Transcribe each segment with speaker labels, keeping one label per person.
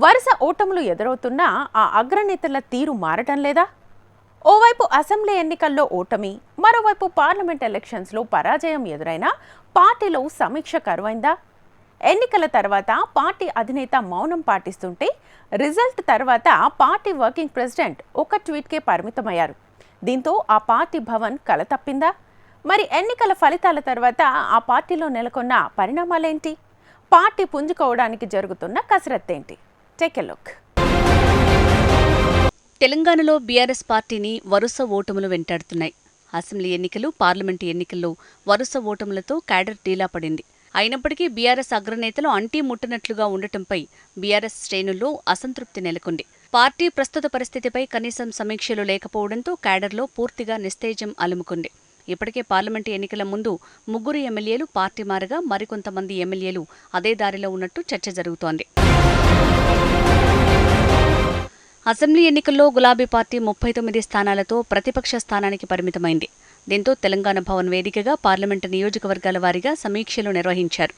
Speaker 1: వరుస ఓటములు ఎదురవుతున్నా ఆ అగ్రనేతల తీరు మారటం లేదా? ఓవైపు అసెంబ్లీ ఎన్నికల్లో ఓటమి, మరోవైపు పార్లమెంట్ ఎలక్షన్స్లో పరాజయం ఎదురైనా పార్టీలో సమీక్ష కరువైందా? ఎన్నికల తర్వాత పార్టీ అధినేత మౌనం పాటిస్తుంటే రిజల్ట్ తర్వాత పార్టీ వర్కింగ్ ప్రెసిడెంట్ ఒక ట్వీట్కే పరిమితమయ్యారు. దీంతో ఆ పార్టీ భవన్ కలతప్పిందా? మరి ఎన్నికల ఫలితాల తర్వాత ఆ పార్టీలో నెలకొన్న పరిణామాలేంటి? పార్టీ పుంజుకోవడానికి జరుగుతున్న కసరత్తేంటి? Take a look.
Speaker 2: తెలంగాణలో బీఆర్ఎస్ పార్టీని వరుస ఓటములు వెంటాడుతున్నాయి. అసెంబ్లీ ఎన్నికలు, పార్లమెంటు ఎన్నికల్లో వరుస ఓటములతో క్యాడర్ డీలా పడింది. అయినప్పటికీ బీఆర్ఎస్ అగ్రనేతలు అంటీ ముట్టనట్లుగా ఉండటంపై బీఆర్ఎస్ శ్రేణుల్లో అసంతృప్తి నెలకొంది. పార్టీ ప్రస్తుత పరిస్థితిపై కనీసం సమీక్షలు లేకపోవడంతో క్యాడర్లో పూర్తిగా నిస్తేజం అలుముకుంది. ఇప్పటికే పార్లమెంటు ఎన్నికల ముందు 3 ఎమ్మెల్యేలు పార్టీ మారగా మరికొంతమంది ఎమ్మెల్యేలు అదే దారిలో ఉన్నట్టు చర్చ జరుగుతోంది. అసెంబ్లీ ఎన్నికల్లో గులాబీ పార్టీ 39 స్థానాలతో ప్రతిపక్ష స్థానానికి పరిమితమైంది. దీంతో తెలంగాణ భవన్ వేదికగా పార్లమెంటు నియోజకవర్గాల వారీగా సమీక్షలు నిర్వహించారు.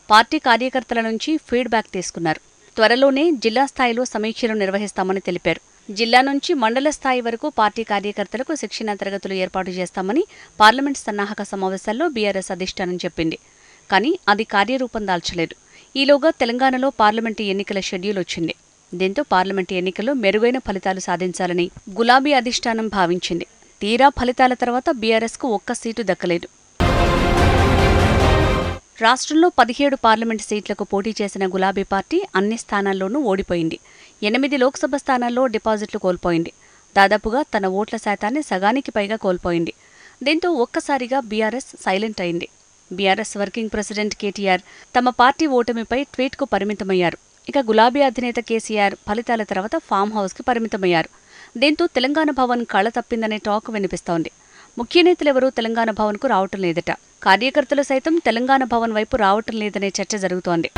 Speaker 2: పార్టీ కార్యకర్తల నుంచి ఫీడ్బ్యాక్ తీసుకున్నారు. త్వరలోనే జిల్లా స్థాయిలో సమీక్షలు నిర్వహిస్తామని తెలిపారు. జిల్లా నుంచి మండల స్థాయి వరకు పార్టీ కార్యకర్తలకు శిక్షణా తరగతులు ఏర్పాటు చేస్తామని పార్లమెంట్ సన్నాహక సమావేశాల్లో బీఆర్ఎస్ అధిష్టానం చెప్పింది. కానీ అది కార్యరూపం దాల్చలేదు. ఈలోగా తెలంగాణలో పార్లమెంటు ఎన్నికల షెడ్యూల్ వచ్చింది. దీంతో పార్లమెంటు ఎన్నికల్లో మెరుగైన ఫలితాలు సాధించాలని గులాబీ అధిష్టానం భావించింది. తీరా ఫలితాల తర్వాత బీఆర్ఎస్కు ఒక్క సీటు దక్కలేదు. రాష్ట్రంలో 17 పార్లమెంటు సీట్లకు పోటీ చేసిన గులాబీ పార్టీ అన్ని స్థానాల్లోనూ ఓడిపోయింది. 8 లోక్సభ స్థానాల్లో డిపాజిట్లు కోల్పోయింది. దాదాపుగా తన ఓట్ల శాతాన్ని సగానికి పైగా కోల్పోయింది. దీంతో ఒక్కసారిగా బీఆర్ఎస్ సైలెంట్ అయింది. బీఆర్ఎస్ వర్కింగ్ ప్రెసిడెంట్ కేటీఆర్ తమ పార్టీ ఓటమిపై ట్వీట్కు పరిమితమయ్యారు. ఇక గులాబీ అధినేత కేసీఆర్ ఫలితాల తర్వాత ఫామ్ హౌస్కి పరిమితమయ్యారు. దీంతో తెలంగాణ భవన్ కళ తప్పిందనే టాక్ వినిపిస్తోంది. ముఖ్య నేతలెవరూ తెలంగాణ భవన్కు రావటం లేదట. కార్యకర్తలు సైతం తెలంగాణ భవన్ వైపు రావటం లేదనే చర్చ జరుగుతోంది.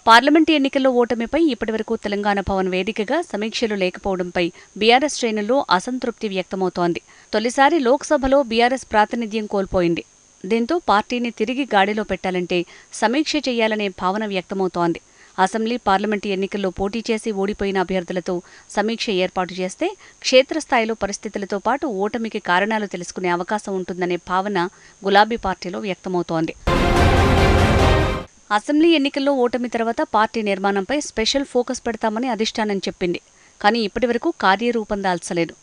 Speaker 2: పార్లమెంటు ఎన్నికల్లో ఓటమిపై ఇప్పటివరకు తెలంగాణ భవన్ వేదికగా సమీక్షలు లేకపోవడంపై బీఆర్ఎస్ శ్రేణుల్లో అసంతృప్తి వ్యక్తమవుతోంది. తొలిసారి లోక్సభలో బీఆర్ఎస్ ప్రాతినిధ్యం కోల్పోయింది. దీంతో పార్టీని తిరిగి గాడిలో పెట్టాలంటే సమీక్ష చేయాలనే భావన వ్యక్తమవుతోంది. అసెంబ్లీ, పార్లమెంటు ఎన్నికల్లో పోటీ చేసి ఓడిపోయిన అభ్యర్థులతో సమీక్ష ఏర్పాటు చేస్తే క్షేత్రస్థాయిలో పరిస్థితులతో పాటు ఓటమికి కారణాలు తెలుసుకునే అవకాశం ఉంటుందనే భావన గులాబీ పార్టీలో వ్యక్తమవుతోంది. అసెంబ్లీ ఎన్నికల్లో ఓటమి తర్వాత పార్టీ నిర్మాణంపై స్పెషల్ ఫోకస్ పెడతామని అధిష్టానం చెప్పింది. కానీ ఇప్పటివరకు కార్యరూపం దాల్చలేదు.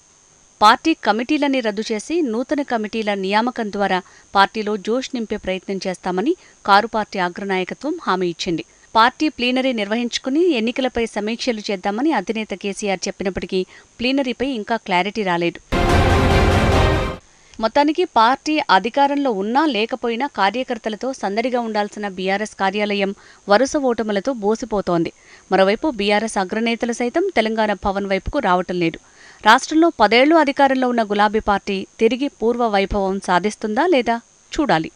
Speaker 2: పార్టీ కమిటీలని రద్దు చేసి నూతన కమిటీల నియామకం ద్వారా పార్టీలో జోష్ నింపే ప్రయత్నం చేస్తామని కారు పార్టీ అగ్రనాయకత్వం హామీ ఇచ్చింది. పార్టీ ప్లీనరీ నిర్వహించుకుని ఎన్నికలపై సమీక్షలు చేద్దామని అధినేత కేసీఆర్ చెప్పినప్పటికీ ప్లీనరీపై ఇంకా క్లారిటీ రాలేదు. మొత్తానికి పార్టీ అధికారంలో ఉన్నా లేకపోయినా కార్యకర్తలతో సందడిగా ఉండాల్సిన బీఆర్ఎస్ కార్యాలయం వరుస ఓటములతో బోసిపోతోంది. మరోవైపు బీఆర్ఎస్ అగ్రనేతలు సైతం తెలంగాణ భవన్ వైపుకు రావటం లేదు. రాష్ట్రంలో 10 ఏళ్లు అధికారంలో ఉన్న గులాబీ పార్టీ తిరిగి పూర్వ వైభవం సాధిస్తుందా లేదా చూడాలి.